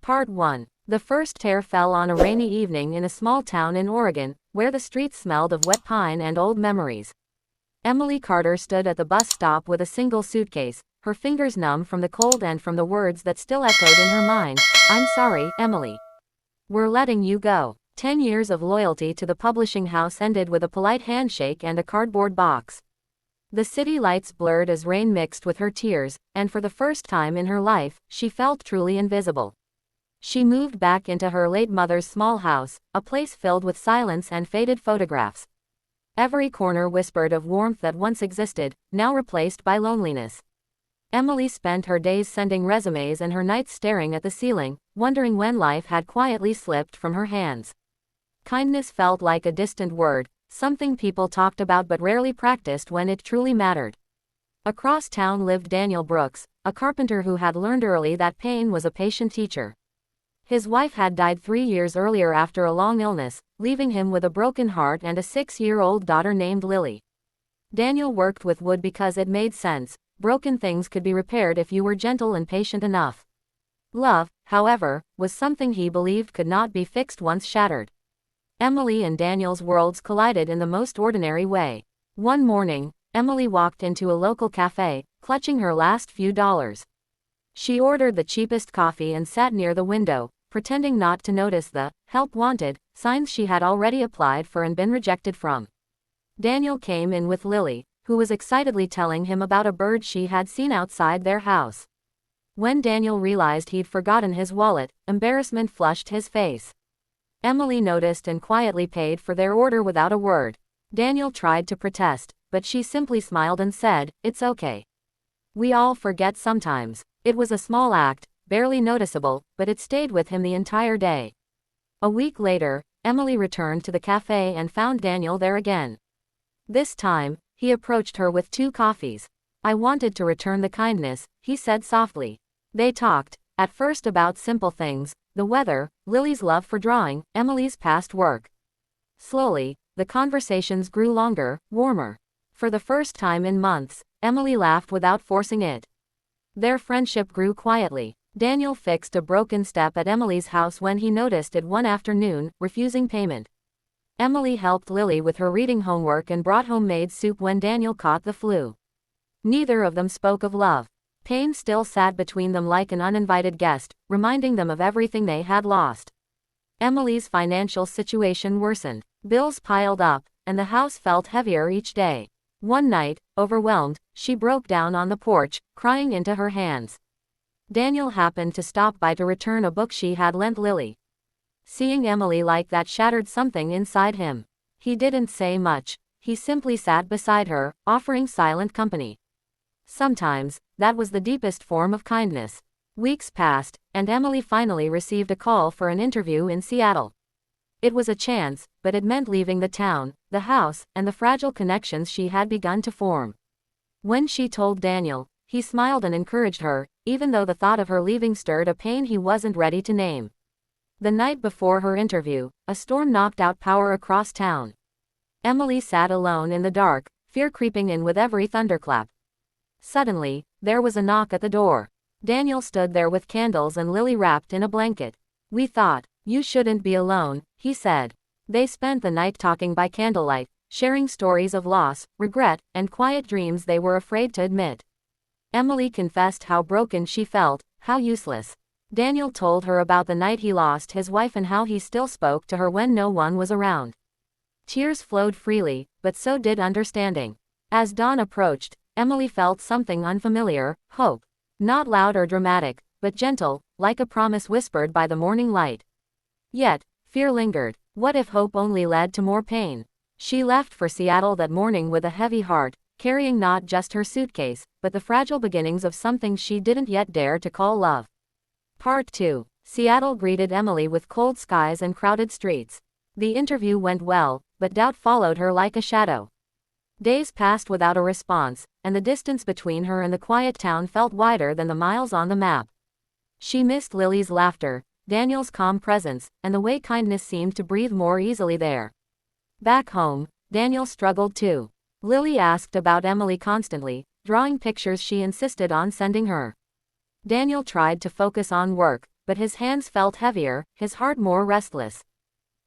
Part 1. The first tear fell on a rainy evening in a small town in Oregon, where the streets smelled of wet pine and old memories. Emily Carter stood at the bus stop with a single suitcase, her fingers numb from the cold and from the words that still echoed in her mind. "I'm sorry, Emily. We're letting you go." 10 years of loyalty to the publishing house ended with a polite handshake and a cardboard box. The city lights blurred as rain mixed with her tears, and for the first time in her life, she felt truly invisible. She moved back into her late mother's small house, a place filled with silence and faded photographs. Every corner whispered of warmth that once existed, now replaced by loneliness. Emily spent her days sending resumes and her nights staring at the ceiling, wondering when life had quietly slipped from her hands. Kindness felt like a distant word, something people talked about but rarely practiced when it truly mattered. Across town lived Daniel Brooks, a carpenter who had learned early that pain was a patient teacher. His wife had died 3 years earlier after a long illness, leaving him with a broken heart and a 6-year-old daughter named Lily. Daniel worked with wood because it made sense. Broken things could be repaired if you were gentle and patient enough. Love, however, was something he believed could not be fixed once shattered. Emily and Daniel's worlds collided in the most ordinary way. One morning, Emily walked into a local cafe, clutching her last few dollars. She ordered the cheapest coffee and sat near the window, pretending not to notice the "help wanted" signs she had already applied for and been rejected from. Daniel came in with Lily, who was excitedly telling him about a bird she had seen outside their house. When Daniel realized he'd forgotten his wallet, embarrassment flushed his face. Emily noticed and quietly paid for their order without a word. Daniel tried to protest, but she simply smiled and said, "It's okay. We all forget sometimes." It was a small act, barely noticeable, but it stayed with him the entire day. A week later, Emily returned to the cafe and found Daniel there again. This time, he approached her with 2 coffees. "I wanted to return the kindness," he said softly. They talked, at first about simple things, the weather, Lily's love for drawing, Emily's past work. Slowly, the conversations grew longer, warmer. For the first time in months, Emily laughed without forcing it. Their friendship grew quietly. Daniel fixed a broken step at Emily's house when he noticed it one afternoon, refusing payment. Emily helped Lily with her reading homework and brought homemade soup when Daniel caught the flu. Neither of them spoke of love. Pain still sat between them like an uninvited guest, reminding them of everything they had lost. Emily's financial situation worsened. Bills piled up, and the house felt heavier each day. One night, overwhelmed, she broke down on the porch, crying into her hands. Daniel happened to stop by to return a book she had lent Lily. Seeing Emily like that shattered something inside him. He didn't say much. He simply sat beside her, offering silent company. Sometimes, that was the deepest form of kindness. Weeks passed, and Emily finally received a call for an interview in Seattle. It was a chance, but it meant leaving the town, the house, and the fragile connections she had begun to form. When she told Daniel, he smiled and encouraged her, even though the thought of her leaving stirred a pain he wasn't ready to name. The night before her interview, a storm knocked out power across town. Emily sat alone in the dark, fear creeping in with every thunderclap. Suddenly, there was a knock at the door. Daniel stood there with candles and Lily wrapped in a blanket. "We thought, you shouldn't be alone," he said. They spent the night talking by candlelight, sharing stories of loss, regret, and quiet dreams they were afraid to admit. Emily confessed how broken she felt, how useless. Daniel told her about the night he lost his wife and how he still spoke to her when no one was around. Tears flowed freely, but so did understanding. As dawn approached, Emily felt something unfamiliar, hope. Not loud or dramatic, but gentle, like a promise whispered by the morning light. Yet, fear lingered. What if hope only led to more pain? She left for Seattle that morning with a heavy heart, carrying not just her suitcase, but the fragile beginnings of something she didn't yet dare to call love. Part 2. Seattle greeted Emily with cold skies and crowded streets. The interview went well, but doubt followed her like a shadow. Days passed without a response, and the distance between her and the quiet town felt wider than the miles on the map. She missed Lily's laughter, Daniel's calm presence, and the way kindness seemed to breathe more easily there. Back home, Daniel struggled too. Lily asked about Emily constantly, drawing pictures she insisted on sending her. Daniel tried to focus on work, but his hands felt heavier, his heart more restless.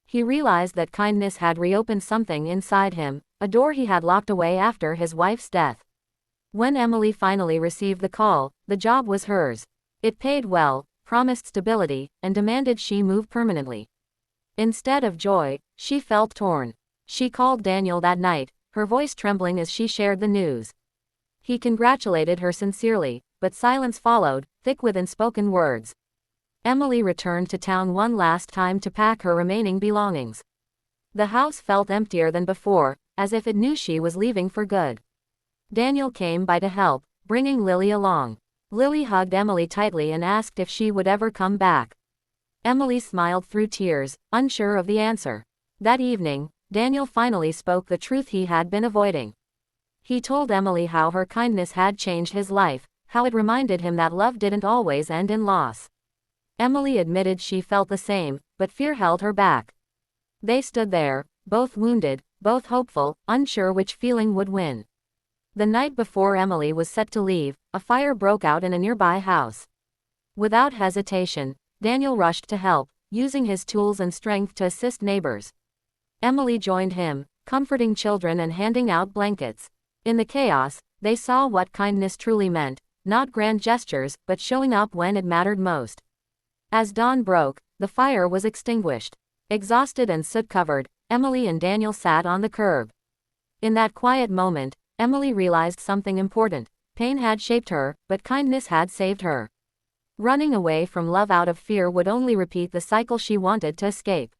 He realized that kindness had reopened something inside him, a door he had locked away after his wife's death. When Emily finally received the call, the job was hers. It paid well, promised stability, and demanded she move permanently. Instead of joy, she felt torn. She called Daniel that night, her voice trembling as she shared the news. He congratulated her sincerely, but silence followed, thick with unspoken words. Emily returned to town one last time to pack her remaining belongings. The house felt emptier than before, as if it knew she was leaving for good. Daniel came by to help, bringing Lily along. Lily hugged Emily tightly and asked if she would ever come back. Emily smiled through tears, unsure of the answer. That evening, Daniel finally spoke the truth he had been avoiding. He told Emily how her kindness had changed his life, how it reminded him that love didn't always end in loss. Emily admitted she felt the same, but fear held her back. They stood there, both wounded, both hopeful, unsure which feeling would win. The night before Emily was set to leave, a fire broke out in a nearby house. Without hesitation, Daniel rushed to help, using his tools and strength to assist neighbors. Emily joined him, comforting children and handing out blankets. In the chaos, they saw what kindness truly meant, not grand gestures, but showing up when it mattered most. As dawn broke, the fire was extinguished. Exhausted and soot-covered, Emily and Daniel sat on the curb. In that quiet moment, Emily realized something important. Pain had shaped her, but kindness had saved her. Running away from love out of fear would only repeat the cycle she wanted to escape.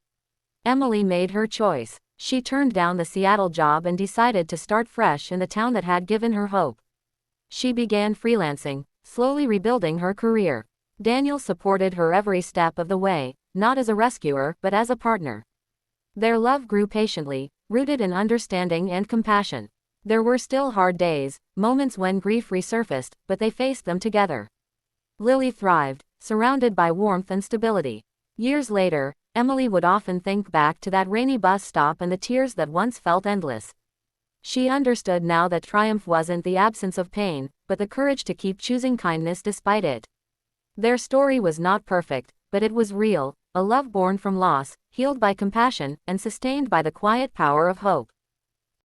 Emily made her choice. She turned down the Seattle job and decided to start fresh in the town that had given her hope. She began freelancing, slowly rebuilding her career. Daniel supported her every step of the way, not as a rescuer but as a partner. Their love grew patiently, rooted in understanding and compassion. There were still hard days, moments when grief resurfaced, but they faced them together. Lily thrived, surrounded by warmth and stability. Years later, Emily would often think back to that rainy bus stop and the tears that once felt endless. She understood now that triumph wasn't the absence of pain, but the courage to keep choosing kindness despite it. Their story was not perfect, but it was real, a love born from loss, healed by compassion, and sustained by the quiet power of hope.